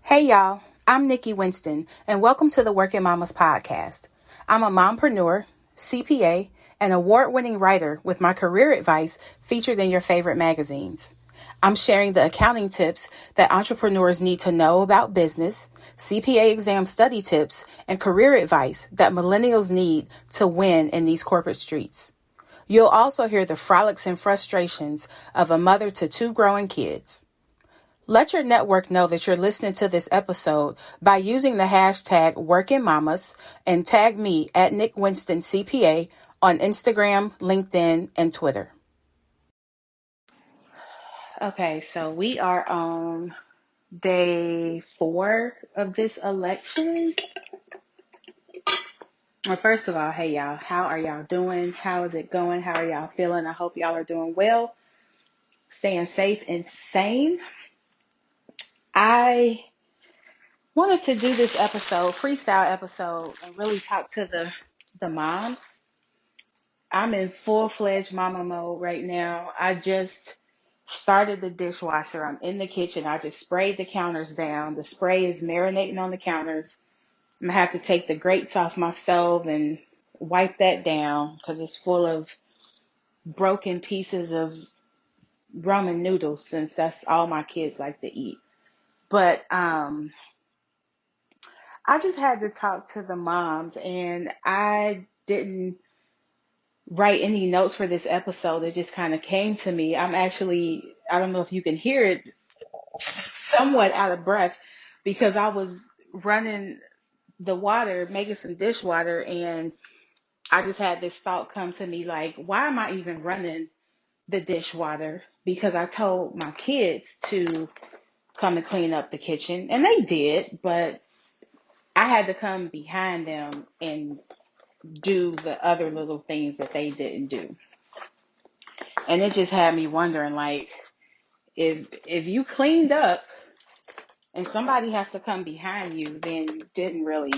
Hey y'all, I'm Nikki Winston, and welcome to the Working Mommas podcast. I'm a mompreneur, CPA, and award-winning writer with my career advice featured in your favorite magazines. I'm sharing the accounting tips that entrepreneurs need to know about business, CPA exam study tips, and career advice that millennials need to win in these corporate streets. You'll also hear the frolics and frustrations of a mother to two growing kids. Let your network know that you're listening to this episode by using the hashtag werkinmommas and tag me at Nick Winston CPA on Instagram, LinkedIn, and Twitter. Okay, so we are on day 4 of this election. Well, first of all, hey y'all, how are y'all doing? How is it going? How are y'all feeling? I hope y'all are doing well, staying safe and sane. I wanted to do this episode, freestyle episode, and really talk to the moms. I'm in full-fledged mama mode right now. I just started the dishwasher. I'm in the kitchen. I just sprayed the counters down. The spray is marinating on the counters. I'm gonna have to take the grates off my stove and wipe that down because it's full of broken pieces of ramen noodles, since that's all my kids like to eat. But I just had to talk to the moms, and I didn't write any notes for this episode. It just kind of came to me. I'm actually, I don't know if you can hear it, somewhat out of breath because I was running the water, making some dishwater, and I just had this thought come to me like, why am I even running the dishwater? Because I told my kids to come and clean up the kitchen, and they did, but I had to come behind them and do the other little things that they didn't do. And it just had me wondering, like, if you cleaned up and somebody has to come behind you, then you didn't really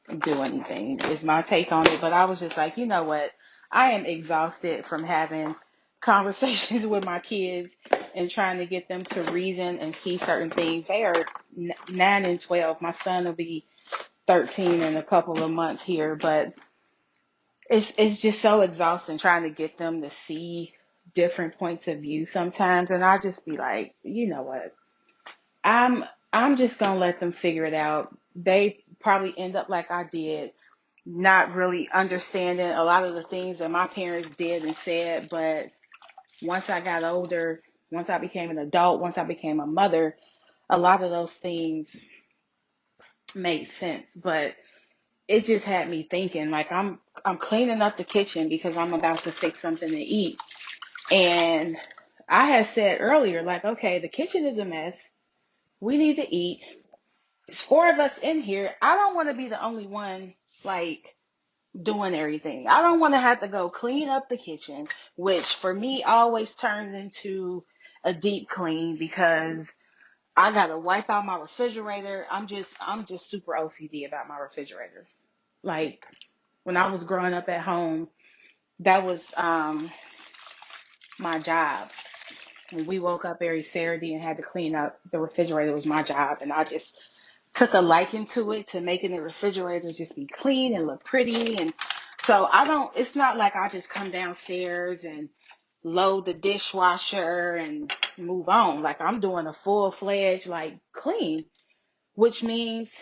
do anything, is my take on it. But I was just like, you know what? I am exhausted from having conversations with my kids and trying to get them to reason and see certain things. They are 9 and 12. My son will be 13 in a couple of months here, but it's just so exhausting trying to get them to see different points of view sometimes. And I just be like, you know what? I'm I'm just gonna let them figure it out. They probably end up like I did, not really understanding a lot of the things that my parents did and said. But once I got older, once I became an adult, once I became a mother, a lot of those things made sense. But it just had me thinking, like, I'm cleaning up the kitchen because I'm about to fix something to eat. And I had said earlier, like, okay, the kitchen is a mess. We need to eat. It's 4 of us in here. I don't want to be the only one, like, doing everything. I don't want to have to go clean up the kitchen, which for me always turns into a deep clean because I got to wipe out my refrigerator. I'm just super OCD about my refrigerator. Like, when I was growing up at home, that was my job. When we woke up every Saturday and had to clean up the refrigerator, was my job. And I just took a liking to it, to making the refrigerator just be clean and look pretty. And so it's not like I just come downstairs and load the dishwasher and move on. Like, I'm doing a full-fledged, like, clean, which means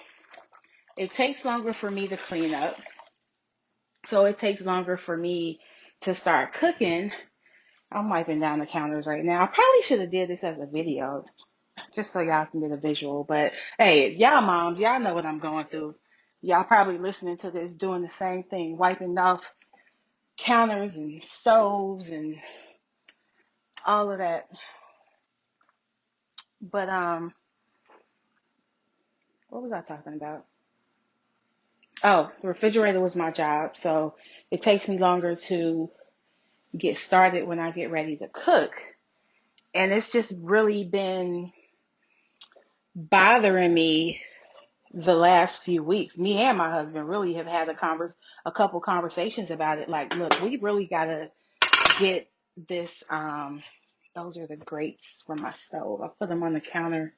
it takes longer for me to clean up. So it takes longer for me to start cooking. I'm wiping down the counters right now. I probably should have did this as a video just so y'all can get a visual. But hey, y'all moms, y'all know what I'm going through. Y'all probably listening to this doing the same thing, wiping off counters and stoves and all of that. But what was I talking about? Oh, the refrigerator was my job, so it takes me longer to get started when I get ready to cook. And it's just really been bothering me the last few weeks. Me and my husband really have had a couple conversations about it. Like, look, we really gotta get this. Those are the grates from my stove. I put them on the counter,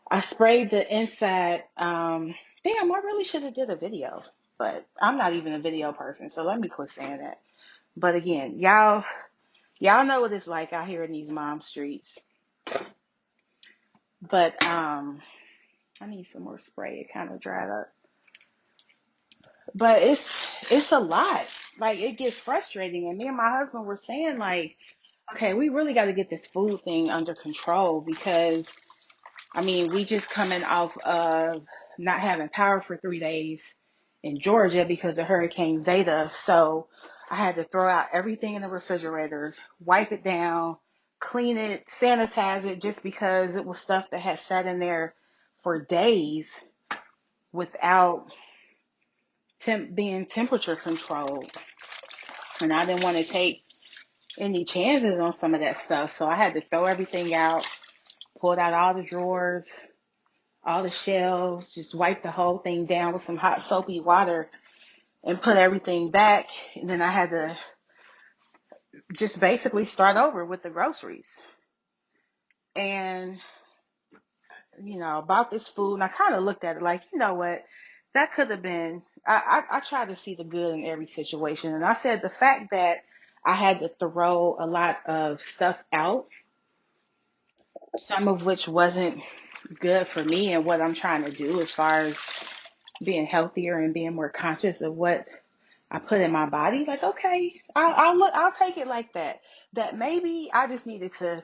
I sprayed the inside. Damn, I really should have did a video, but I'm not even a video person, so let me quit saying that. But again, y'all know what it's like out here in these mom streets. But I need some more spray. It kind of dried up. But it's a lot. Like it gets frustrating. And me and my husband were saying like, okay, we really got to get this food thing under control because I mean, we just coming off of not having power for 3 days in Georgia because of Hurricane Zeta. So I had to throw out everything in the refrigerator, wipe it down, clean it, sanitize it just because it was stuff that had sat in there for days without being temperature controlled. And I didn't want to take any chances on some of that stuff. So I had to throw everything out, pulled out all the drawers, all the shelves, just wipe the whole thing down with some hot soapy water and put everything back. And then I had to just basically start over with the groceries. And, about this food, and I kind of looked at it like, you know what, that could have been, I try to see the good in every situation. And I said the fact that I had to throw a lot of stuff out, some of which wasn't good for me and what I'm trying to do as far as being healthier and being more conscious of what I put in my body. Like, okay, I'll take it like that. That maybe I just needed to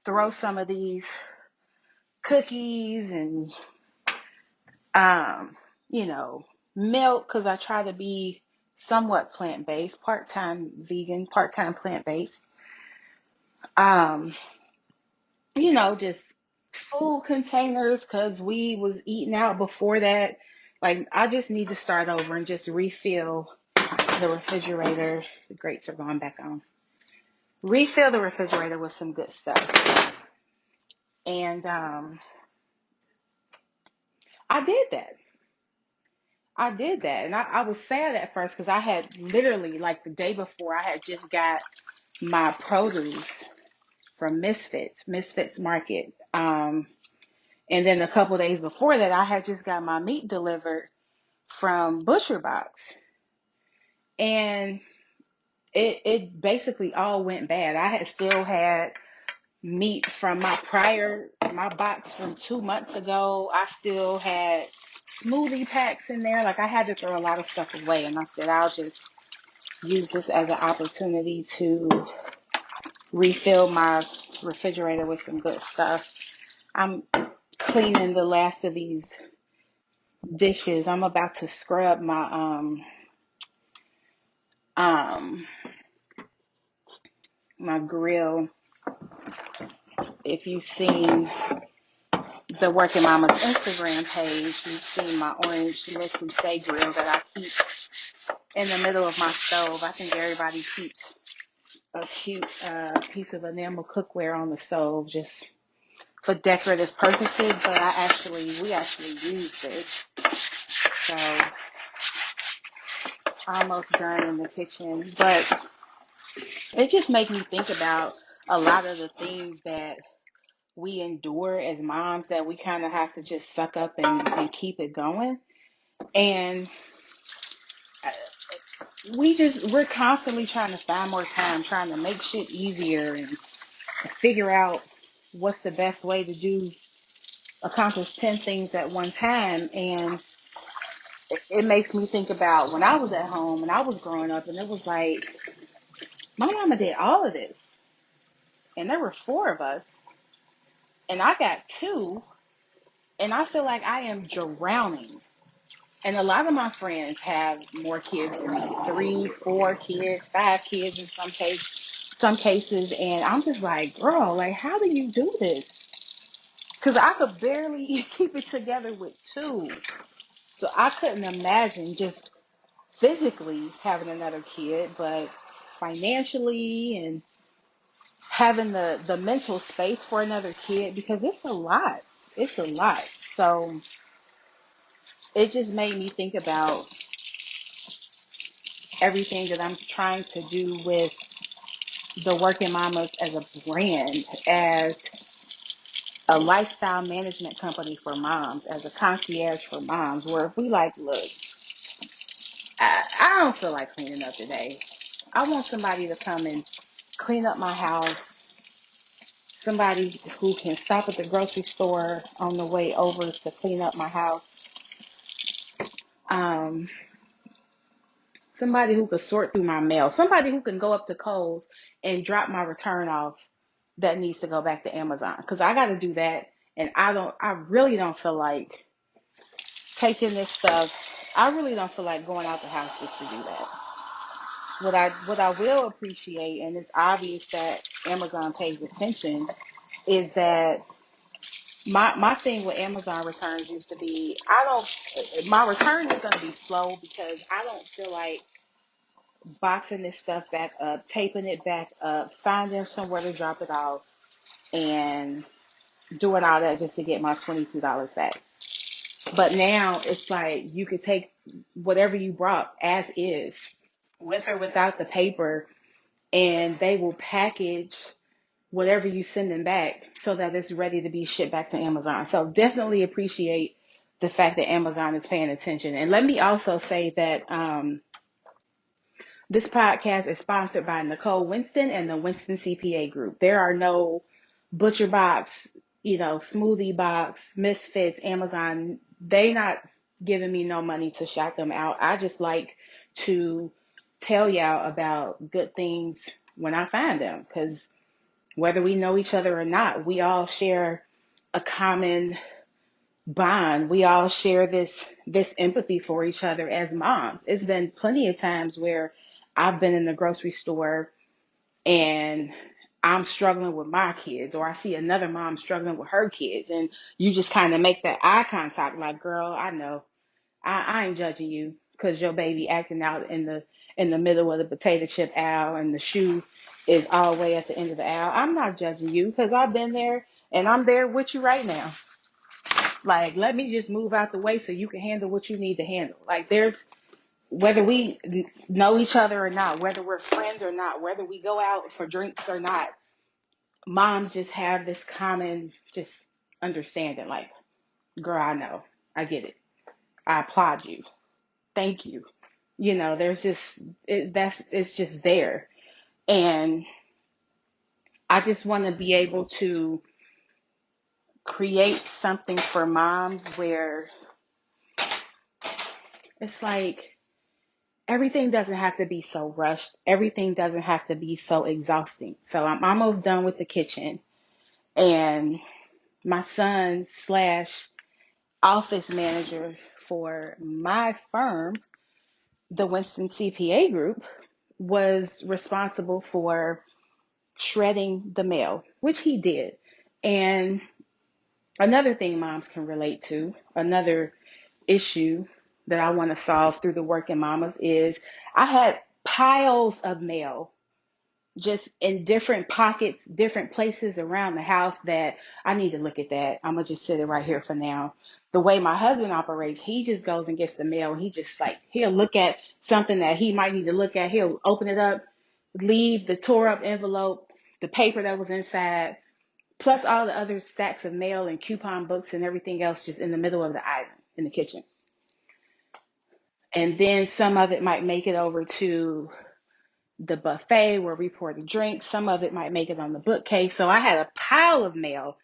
throw some of these cookies and um, you know, milk because I try to be somewhat plant-based, part-time vegan, part-time plant-based. Um, just food containers because we was eating out before that. Like, I just need to start over and just refill the refrigerator. The grates are going back on. Refill the refrigerator with some good stuff. And I did that. I did that. And I was sad at first because I had literally, like the day before, I had just got my produce from Misfits Market. And then a couple days before that, I had just got my meat delivered from Butcher Box. And it basically all went bad. I had still had meat from my box from 2 months ago. I still had smoothie packs in there. Like I had to throw a lot of stuff away. And I said, I'll just use this as an opportunity to refill my refrigerator with some good stuff. I'm cleaning the last of these dishes. I'm about to scrub um my grill. If you've seen the Working Mama's Instagram page, you've seen my orange Le Creuset grill that I keep in the middle of my stove. I think everybody keeps a cute piece of enamel cookware on the stove just for decorative purposes, but we actually use this. So almost done in the kitchen, but it just makes me think about a lot of the things that we endure as moms that we kind of have to just suck up and keep it going. And we're constantly trying to find more time, trying to make shit easier and figure out what's the best way to accomplish 10 things at one time. And it makes me think about when I was at home and I was growing up and it was like, my mama did all of this and there were four of us and I got two and I feel like I am drowning. And a lot of my friends have more kids than me, 3, 4 kids, 5 kids in some cases. And I'm just like, girl, like, how do you do this? Because I could barely keep it together with two. So I couldn't imagine just physically having another kid, but financially and having the mental space for another kid because it's a lot. It's a lot. So it just made me think about everything that I'm trying to do with the Working Mamas as a brand, as a lifestyle management company for moms, as a concierge for moms, where if we like, look, I don't feel like cleaning up today. I want somebody to come and clean up my house, somebody who can stop at the grocery store on the way over to clean up my house, um, somebody who could sort through my mail, somebody who can go up to Kohl's and drop my return off that needs to go back to Amazon, because I got to do that, and I really don't feel like taking this stuff. I really don't feel like going out the house just to do that. What I will appreciate, and it's obvious that Amazon pays attention, is that my thing with Amazon returns used to be, my return is gonna be slow because I don't feel like boxing this stuff back up, taping it back up, finding somewhere to drop it off, and doing all that just to get my $22 back. But now it's like you could take whatever you brought as is, with or without the paper, and they will package whatever you send them back so that it's ready to be shipped back to Amazon. So definitely appreciate the fact that Amazon is paying attention. And let me also say that this podcast is sponsored by Nicole Winston and the Winston CPA Group. There are no Butcher Box, Smoothie Box, Misfits, Amazon. They not giving me no money to shout them out. I just like to tell y'all about good things when I find them, because whether we know each other or not, we all share a common bond. We all share this empathy for each other as moms. It's been plenty of times where I've been in the grocery store and I'm struggling with my kids, or I see another mom struggling with her kids, and you just kind of make that eye contact, like, girl, I know, I ain't judging you because your baby acting out in the middle of the potato chip aisle and the shoe is all the way at the end of the aisle. I'm not judging you because I've been there and I'm there with you right now. Like, let me just move out the way so you can handle what you need to handle. Like, whether we know each other or not, whether we're friends or not, whether we go out for drinks or not, moms just have this common just understanding. Like, girl, I know, I get it. I applaud you. Thank you. There's it's just there. And I just want to be able to create something for moms where it's like everything doesn't have to be so rushed. Everything doesn't have to be so exhausting. So I'm almost done with the kitchen, and my son slash office manager for my firm, the Winston CPA Group, was responsible for shredding the mail, which he did. And another thing moms can relate to, another issue that I want to solve through the Working Mamas, is I had piles of mail just in different pockets, different places around the house that I need to look at that. I'm going to just sit it right here for now. The way my husband operates, he just goes and gets the mail. He just he'll look at something that he might need to look at. He'll open it up, leave the tore up envelope, the paper that was inside, plus all the other stacks of mail and coupon books and everything else just in the middle of the island in the kitchen. And then some of it might make it over to the buffet where we pour the drinks. Some of it might make it on the bookcase. So I had a pile of mail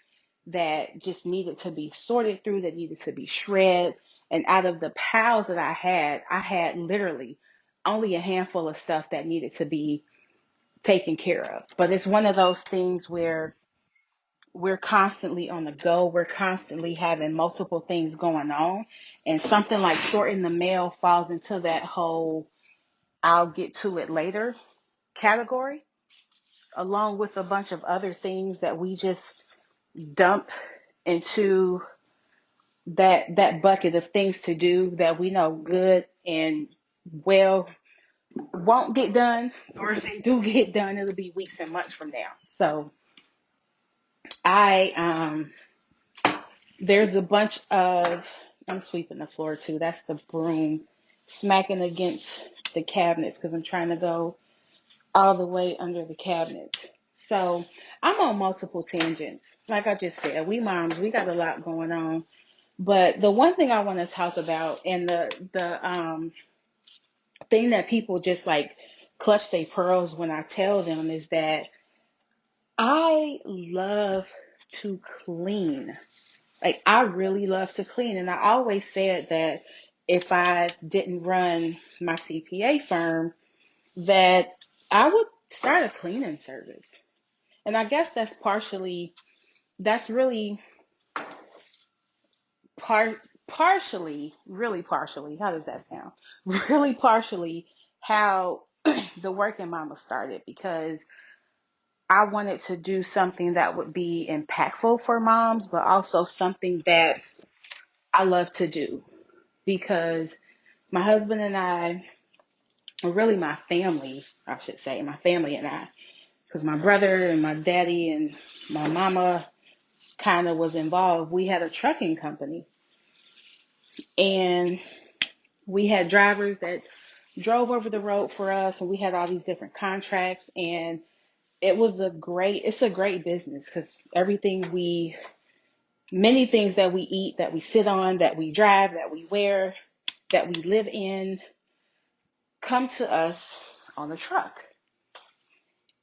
that just needed to be sorted through, that needed to be shredded. And out of the piles that I had literally only a handful of stuff that needed to be taken care of. But it's one of those things where we're constantly on the go. We're constantly having multiple things going on. And something like sorting the mail falls into that whole I'll get to it later category, along with a bunch of other things that we just dump into that bucket of things to do that we know good and well won't get done, or if they do get done, it'll be weeks and months from now. So I there's a bunch of, I'm sweeping the floor too. That's the broom smacking against the cabinets because I'm trying to go all the way under the cabinets. So I'm on multiple tangents. Like I just said, we moms, we got a lot going on. But the one thing I want to talk about, and the thing that people just like clutch their pearls when I tell them, is that I love to clean. Like, I really love to clean. And I always said that if I didn't run my CPA firm, that I would start a cleaning service. And I guess that's really part, really partially, how does that sound? Really partially how the Working Mama started, because I wanted to do something that would be impactful for moms, but also something that I love to do, because my husband and I, or really my family, I should say, my family and I, because my brother and my daddy and my mama kind of was involved. We had a trucking company, and we had drivers that drove over the road for us, and we had all these different contracts, and it's a great business, because many things that we eat, that we sit on, that we drive, that we wear, that we live in, come to us on a truck.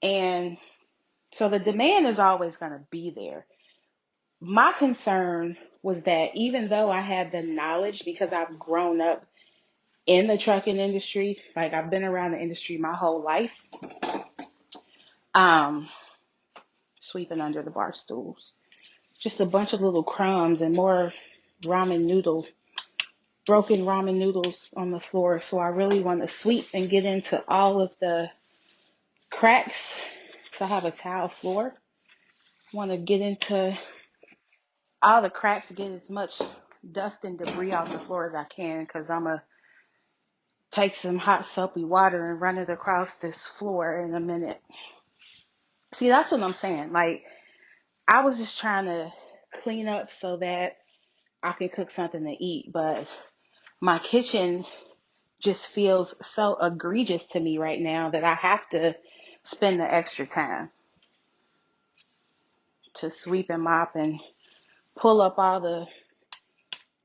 And so the demand is always going to be there. My concern was that even though I had the knowledge, because I've grown up in the trucking industry, like I've been around the industry my whole life, um, sweeping under the bar stools, just a bunch of little crumbs and more ramen noodle, broken ramen noodles on the floor. So I really want to sweep and get into all of the cracks. So I have a tile floor. Want to get into all the cracks, get as much dust and debris off the floor as I can, because I'm going to take some hot soapy water and run it across this floor in a minute. See, that's what I'm saying. Like, I was just trying to clean up so that I could cook something to eat, but my kitchen just feels so egregious to me right now that I have to spend the extra time to sweep and mop and pull up all the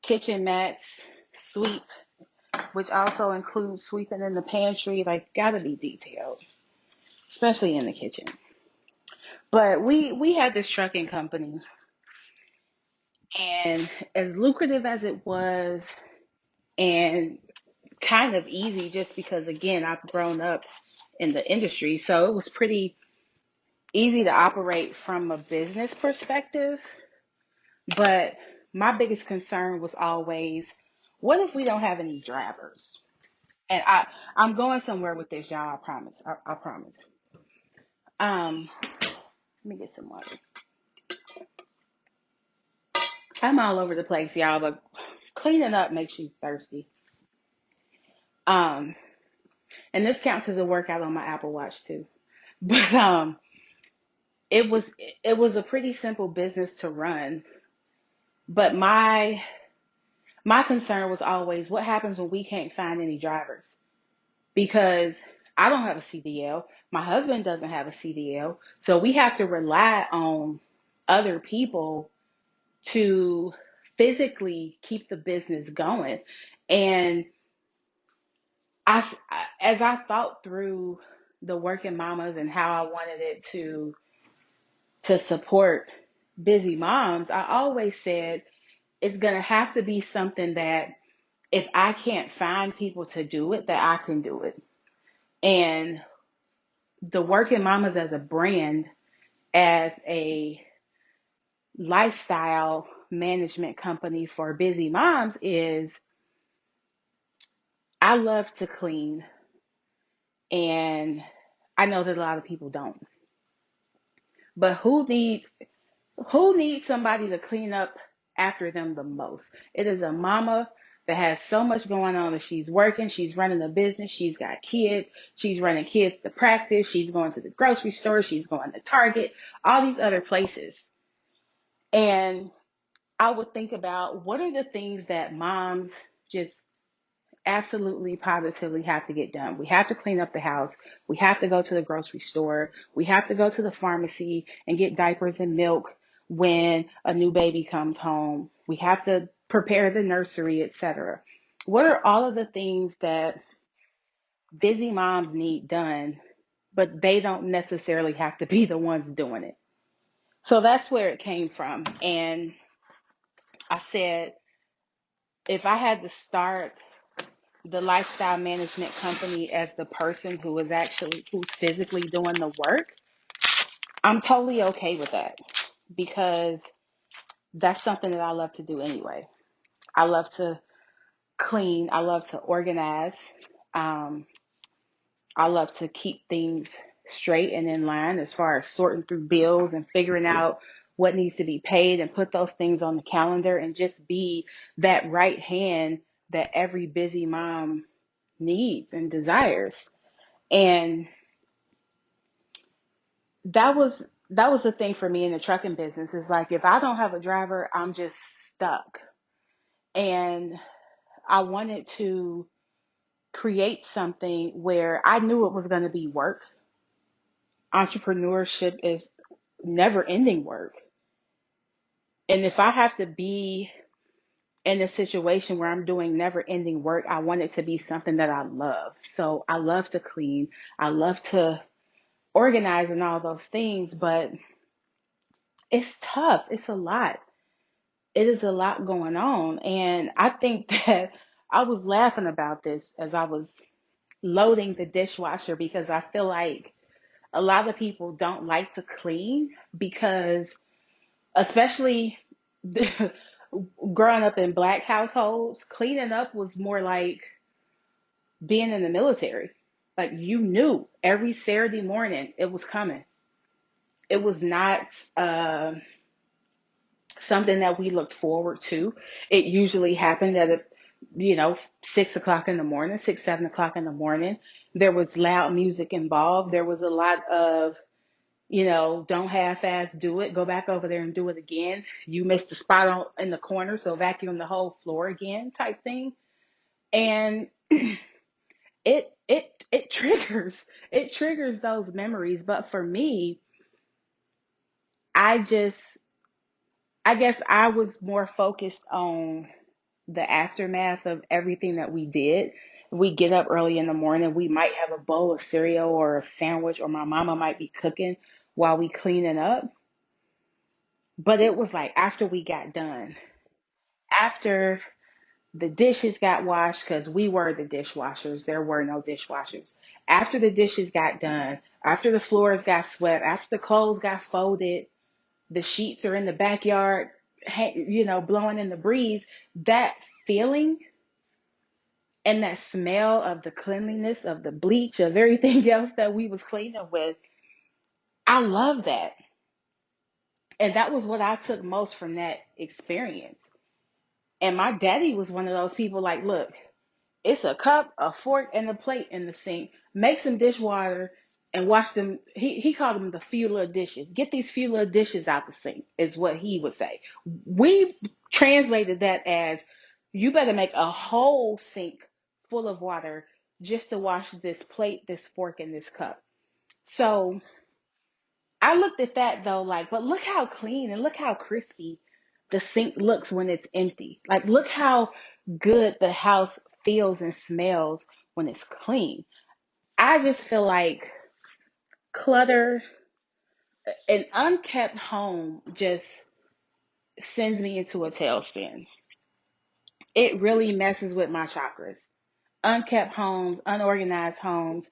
kitchen mats, sweep, which also includes sweeping in the pantry. Like, gotta be detailed, especially in the kitchen. But we had this trucking company, and as lucrative as it was, and kind of easy, just because again I've grown up in the industry, so it was pretty easy to operate from a business perspective. But my biggest concern was always, what if we don't have any drivers? And I'm going somewhere with this, y'all. I promise. I promise. Let me get some water. I'm all over the place, y'all, but cleaning up makes you thirsty. Um, and this counts as a workout on my Apple Watch too. But it was it was a pretty simple business to run. But my concern was always, what happens when we can't find any drivers? Because I don't have a CDL, my husband doesn't have a CDL, so we have to rely on other people to physically keep the business going. And I, as I thought through the Working Mamas and how I wanted it to support busy moms, I always said it's going to have to be something that if I can't find people to do it, that I can do it. And the Working Mamas as a brand, as a lifestyle management company for busy moms, is I love to clean, and I know that a lot of people don't. But who needs somebody to clean up after them the most? It is a mama that has so much going on, that she's working, she's running a business, she's got kids, she's running kids to practice, she's going to the grocery store, she's going to Target, all these other places. And I would think about, what are the things that moms just absolutely positively have to get done. We have to clean up the house. We have to go to the grocery store. We have to go to the pharmacy and get diapers and milk when a new baby comes home. We have to prepare the nursery, etc. What are all of the things that busy moms need done, but they don't necessarily have to be the ones doing it? So that's where it came from. And I said, if I had to start the lifestyle management company as the person who's physically doing the work, I'm totally okay with that because that's something that I love to do anyway. I love to clean. I love to organize. Um, I love to keep things straight and in line as far as sorting through bills and figuring out what needs to be paid and put those things on the calendar and just be that right hand that every busy mom needs and desires. And that was the thing for me in the trucking business. Is like, if I don't have a driver, I'm just stuck. And I wanted to create something where I knew it was going to be work. Entrepreneurship is never ending work. And if I have to be in a situation where I'm doing never ending work, I want it to be something that I love. So I love to clean. I love to organize and all those things, but it's tough. It's a lot. It is a lot going on. And I think that I was laughing about this as I was loading the dishwasher because I feel like a lot of people don't like to clean because, especially growing up in Black households, cleaning up was more like being in the military. Like, you knew every Saturday morning it was coming. It was not something that we looked forward to. It usually happened at 6 o'clock in the morning, 6, 7 o'clock in the morning. There was loud music involved. There was a lot of, don't half-ass do it. Go back over there and do it again. You missed a spot in the corner, so vacuum the whole floor again, type thing. And it triggers those memories. But for me, I just I guess I was more focused on the aftermath of everything that we did. We get up early in the morning, we might have a bowl of cereal or a sandwich, or my mama might be cooking while we cleaning up. But it was like after we got done, after the dishes got washed, because we were the dishwashers, there were no dishwashers. After the dishes got done, after the floors got swept, after the clothes got folded, the sheets are in the backyard, blowing in the breeze, that feeling and that smell of the cleanliness, of the bleach, of everything else that we was cleaning with, I love that. And that was what I took most from that experience. And my daddy was one of those people like, look, it's a cup, a fork, and a plate in the sink. Make some dishwater and wash them. He called them the few little dishes. Get these few little dishes out the sink, is what he would say. We translated that as, you better make a whole sink full of water just to wash this plate, this fork, and this cup. So I looked at that though, like, but look how clean and look how crispy the sink looks when it's empty. Like, look how good the house feels and smells when it's clean. I just feel like clutter, an unkept home just sends me into a tailspin. It really messes with my chakras. Unkept homes, unorganized homes,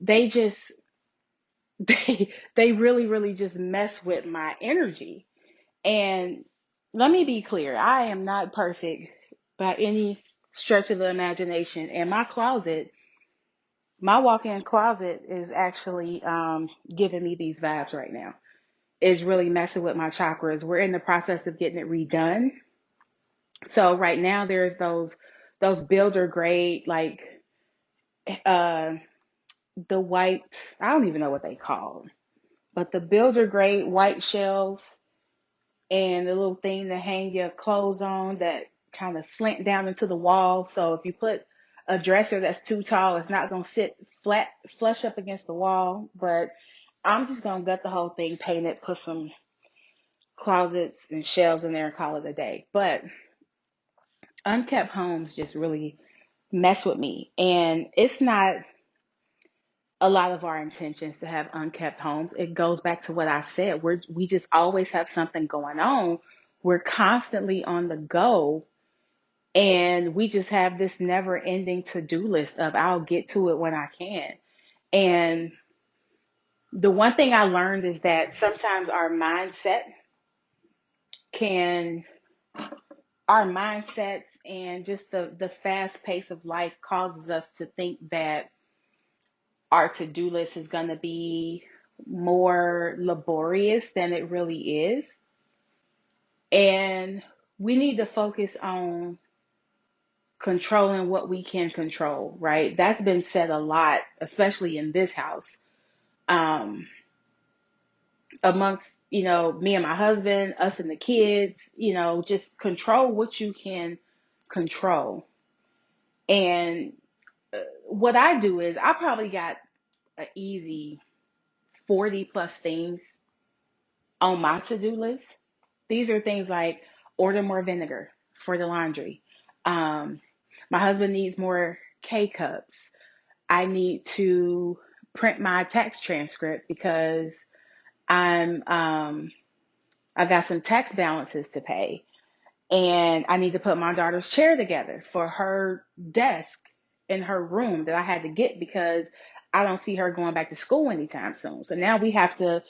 they just they really, really just mess with my energy. And let me be clear, I am not perfect by any stretch of the imagination. And my walk-in closet is actually giving me these vibes right now. It's really messing with my chakras. We're in the process of getting it redone. So right now there's those builder grade, like uh the white, I don't even know what they call them, but the builder grade white shelves and the little thing to hang your clothes on that kind of slant down into the wall. So if you put a dresser that's too tall. It's not going to sit flat, flush up against the wall, but I'm just going to gut the whole thing, paint it, put some closets and shelves in there and call it a day. But unkept homes just really mess with me. And it's not a lot of our intentions to have unkept homes. It goes back to what I said. We just always have something going on. We're constantly on the go, and we just have this never ending to-do list of I'll get to it when I can. And the one thing I learned is that sometimes can our mindsets and just the fast pace of life causes us to think that our to-do list is going to be more laborious than it really is. And we need to focus on controlling what we can control, right? That's been said a lot, especially in this house, um, amongst, me and my husband, us and the kids, just control what you can control. And what I do is I probably got an easy 40 plus things on my to-do list. These are things like order more vinegar for the laundry. Um, my husband needs more K cups. I need to print my tax transcript because I'm I got some tax balances to pay. And I need to put my daughter's chair together for her desk in her room that I had to get because I don't see her going back to school anytime soon. So now we have to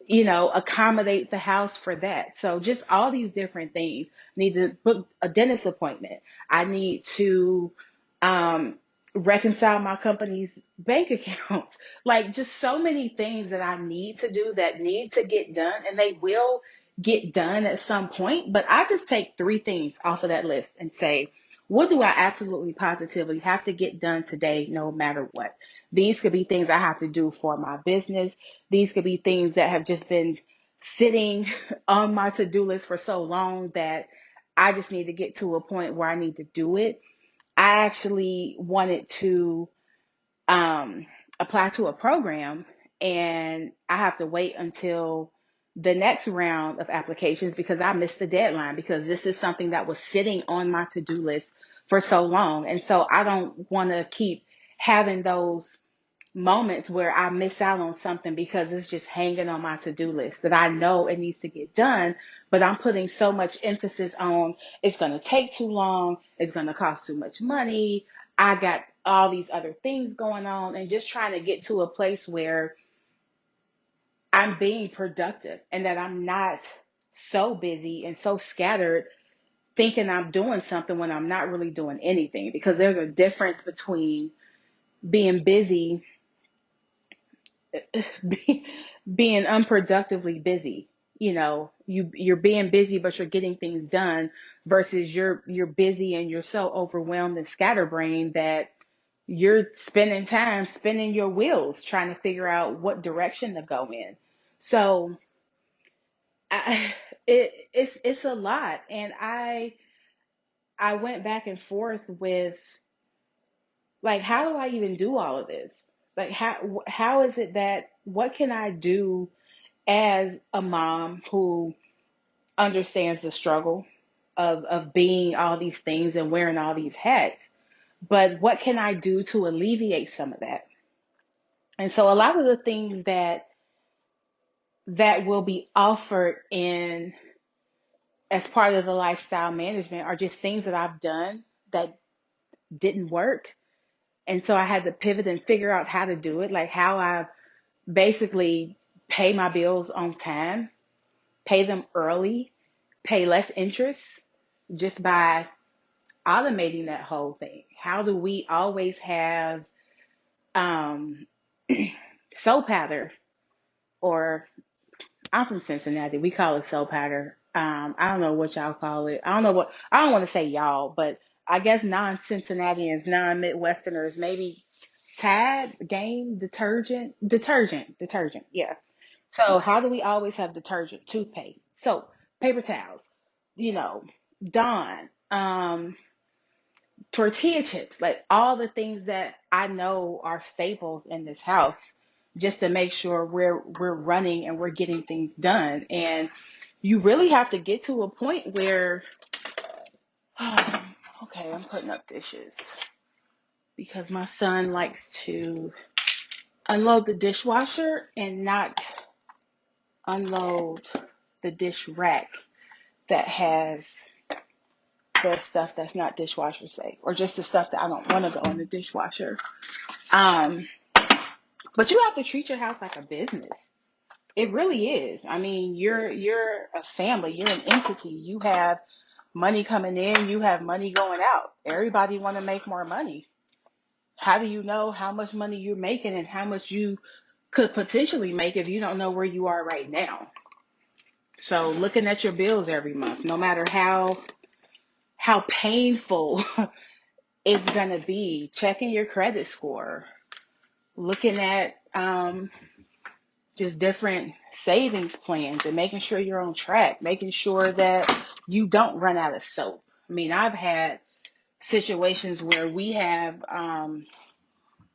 accommodate the house for that. So just all these different things. Need to book a dentist appointment. I need to um, reconcile my company's bank accounts. Like just so many things that I need to do that need to get done, and they will get done at some point. But I just take three things off of that list and say, what do I absolutely positively have to get done today, no matter what? These could be things I have to do for my business. These could be things that have just been sitting on my to-do list for so long that I just need to get to a point where I need to do it. I actually wanted to um, apply to a program, and I have to wait until the next round of applications because I missed the deadline because this is something that was sitting on my to-do list for so long. And so I don't want to keep having those moments where I miss out on something because it's just hanging on my to-do list that I know it needs to get done, but I'm putting so much emphasis on it's going to take too long, it's going to cost too much money, I got all these other things going on, and just trying to get to a place where I'm being productive and that I'm not so busy and so scattered thinking I'm doing something when I'm not really doing anything, because there's a difference between being busy be, being unproductively busy. You're being busy but you're getting things done versus you're busy and you're so overwhelmed and scatterbrained that you're spending time spinning your wheels trying to figure out what direction to go in. So I, it's a lot, and I went back and forth with, like, how do I even do all of this? Like, how is it that, what can I do as a mom who understands the struggle of being all these things and wearing all these hats, but what can I do to alleviate some of that? And so a lot of the things that will be offered in as part of the lifestyle management are just things that I've done that didn't work. And so I had to pivot and figure out how to do it, like how I basically pay my bills on time, pay them early, pay less interest just by automating that whole thing. How do we always have um, soap powder, or I'm from Cincinnati, we call it soap powder. I don't know what y'all call it. I don't want to say y'all, but I guess non-Cincinnatians, non-Midwesterners, maybe Tide, Game, detergent. Yeah. So how do we always have detergent, toothpaste, soap, paper towels, you know, Dawn, tortilla chips, like all the things that I know are staples in this house, just to make sure we're running and we're getting things done. And you really have to get to a point where, okay, I'm putting up dishes because my son likes to unload the dishwasher and not unload the dish rack that has the stuff that's not dishwasher safe, or just the stuff that I don't want to go in the dishwasher. Um, but you have to treat your house like a business. It really is. I mean, you're a family, you're an entity. You have money coming in, you have money going out. Everybody want to make more money. How do you know how much money you're making and how much you could potentially make if you don't know where you are right now? So looking at your bills every month, no matter how painful it's gonna be, checking your credit score, looking at just different savings plans and making sure you're on track, making sure that you don't run out of soap. I mean, I've had situations where we have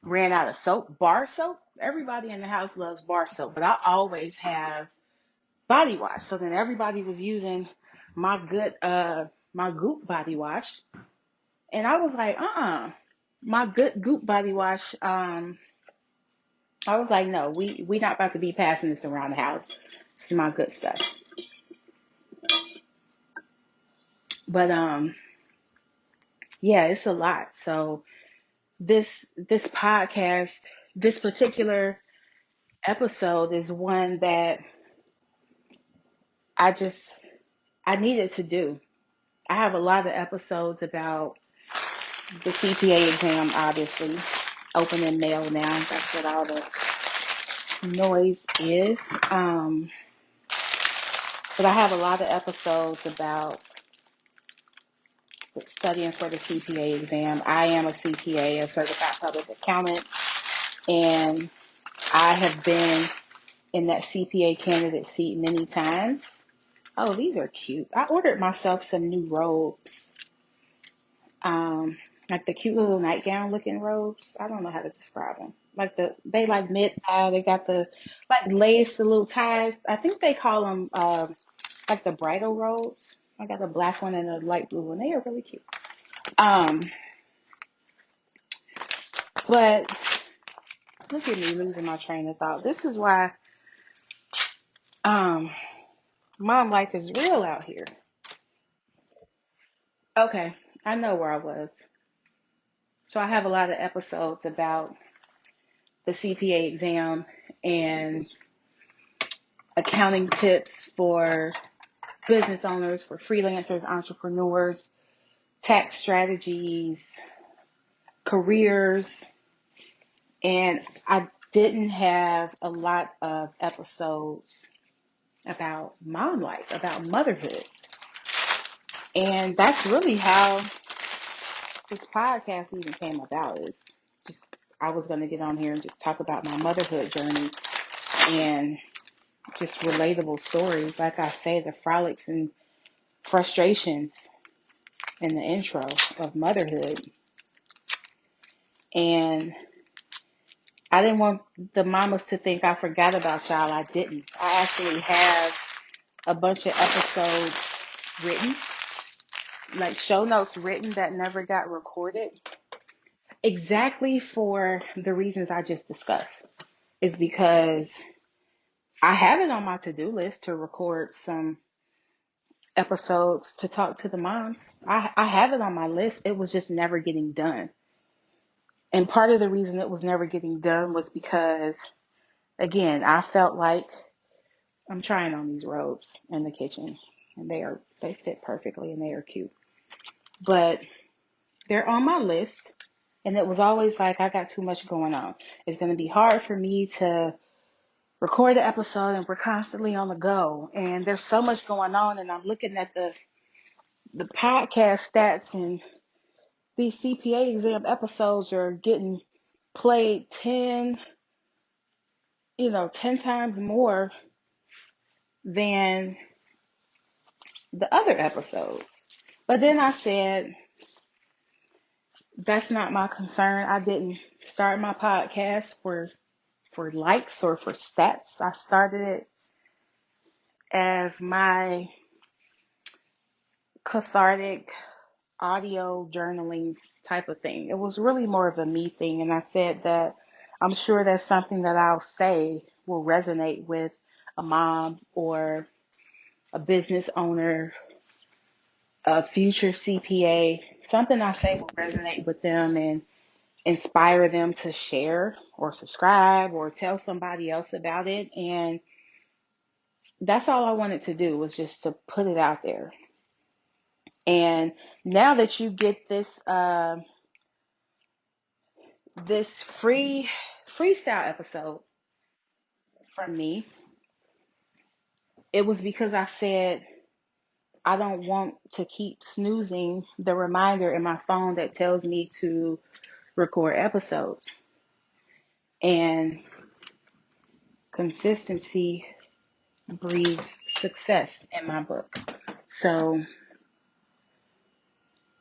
ran out of soap, bar soap. Everybody in the house loves bar soap, but I always have body wash. So then everybody was using my my Goop body wash. And I was like, my good Goop body wash. I was like, no, we not about to be passing this around the house. This is my good stuff. But yeah, it's a lot. So this podcast, this particular episode is one that I just I needed to do. I have a lot of episodes about the CPA exam, obviously. Opening mail now. That's what all the noise is. But I have a lot of episodes about studying for the CPA exam. I am a CPA, a certified public accountant, and I have been in that CPA candidate seat many times. Oh, these are cute. I ordered myself some new robes. Like the cute little nightgown looking robes. I don't know how to describe them. Like they like mid-thigh. They got the like lace, the little ties. I think they call them like the bridal robes. I got a black one and a light blue one. They are really cute. Um, but look at me losing my train of thought. This is why um mom life is real out here. Okay, I know where I was. So I have a lot of episodes about the CPA exam and accounting tips for business owners, for freelancers, entrepreneurs, tax strategies, careers, and I didn't have a lot of episodes about mom life, about motherhood. And that's really how this podcast even came about. Is just I was going to get on here and just talk about my motherhood journey and just relatable stories. Like I say, the frolics and frustrations in the intro of motherhood. And I didn't want the mamas to think I forgot about y'all. I didn't. I actually have a bunch of episodes written, like show notes written that never got recorded, exactly for the reasons I just discussed. Is because I have it on my to-do list to record some episodes to talk to the moms. I have it on my list. It was just never getting done. And part of the reason it was never getting done was because, again, I felt like I'm trying on these robes in the kitchen, and they fit perfectly and they are cute. But they're on my list, and it was always like I got too much going on. It's going to be hard for me to record an episode, and we're constantly on the go. And there's so much going on, and I'm looking at the podcast stats, and these CPA exam episodes are getting played 10 times more than the other episodes. But then I said, That's not my concern. I didn't start my podcast for likes or for stats. I started it as my cathartic audio journaling type of thing. It was really more of a me thing. And I said that I'm sure that's something that I'll say will resonate with a mom or a business owner, a future CPA. Something I say will resonate with them and inspire them to share or subscribe or tell somebody else about it. And that's all I wanted to do, was just to put it out there. And now that you get this free freestyle episode from me, it was because I said I don't want to keep snoozing the reminder in my phone that tells me to record episodes. And consistency breeds success in my book. So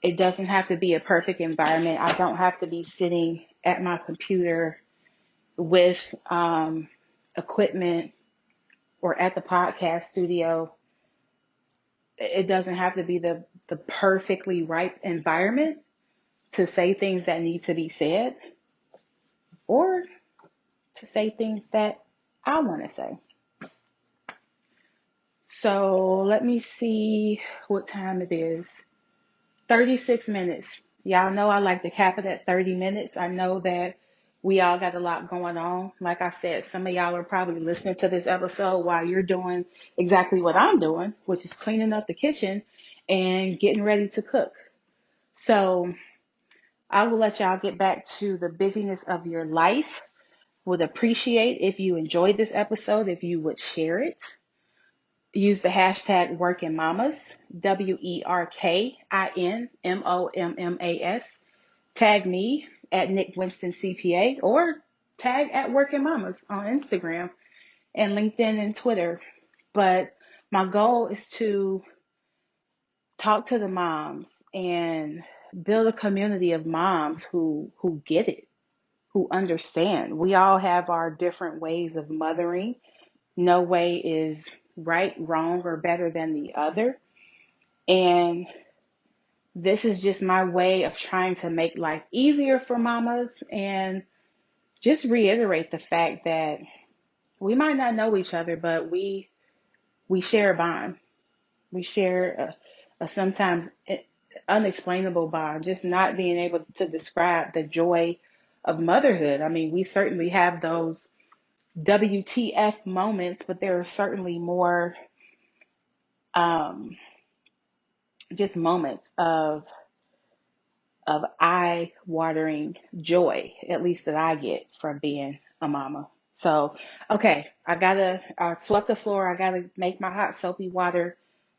it doesn't have to be a perfect environment. I don't have to be sitting at my computer with equipment or at the podcast studio. It doesn't have to be the perfectly right environment to say things that need to be said or to say things that I want to say. So let me see what time it is. 36 minutes. Y'all know I like to cap it at 30 minutes. I know that we all got a lot going on. Like I said, some of y'all are probably listening to this episode while you're doing exactly what I'm doing, which is cleaning up the kitchen and getting ready to cook. So I will let y'all get back to the busyness of your life. Would appreciate if you enjoyed this episode, if you would share it. Use the hashtag workinmommas, WERKINMOMMAS. Tag me at Nick Winston CPA or tag at workinmommas on Instagram and LinkedIn and Twitter. But my goal is to talk to the moms and build a community of moms who get it, who understand. We all have our different ways of mothering. No way is right, wrong, or better than the other. And this is just my way of trying to make life easier for mamas and just reiterate the fact that we might not know each other, but we share a bond. We share a sometimes unexplainable bond, just not being able to describe the joy of motherhood. I mean, we certainly have those WTF moments, but there are certainly more just moments of eye-watering joy, at least that I get from being a mama. So, okay, I swept the floor. I gotta make my hot soapy water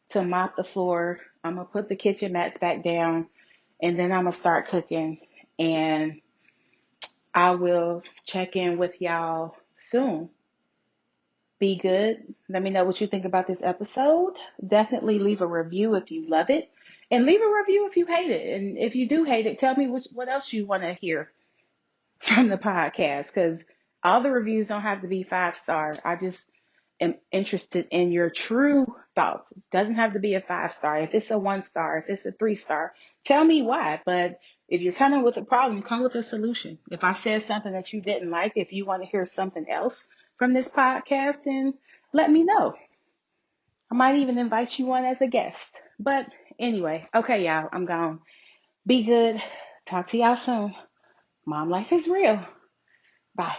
to mop the floor. I'm gonna put the kitchen mats back down and then I'm gonna start cooking, and I will check in with y'all soon. Be good. Let me know what you think about this episode. Definitely leave a review if you love it, and leave a review if you hate it. And if you do hate it, tell me what else you want to hear from the podcast, because all the reviews don't have to be 5-star. I just am interested in your true thoughts. It doesn't have to be a 5-star. If it's a 1-star, if it's a 3-star, tell me why. But if you're coming with a problem, come with a solution. If I said something that you didn't like, if you want to hear something else from this podcast, then let me know. I might even invite you on as a guest. But anyway, okay, y'all, I'm gone. Be good. Talk to y'all soon. Mom life is real. Bye.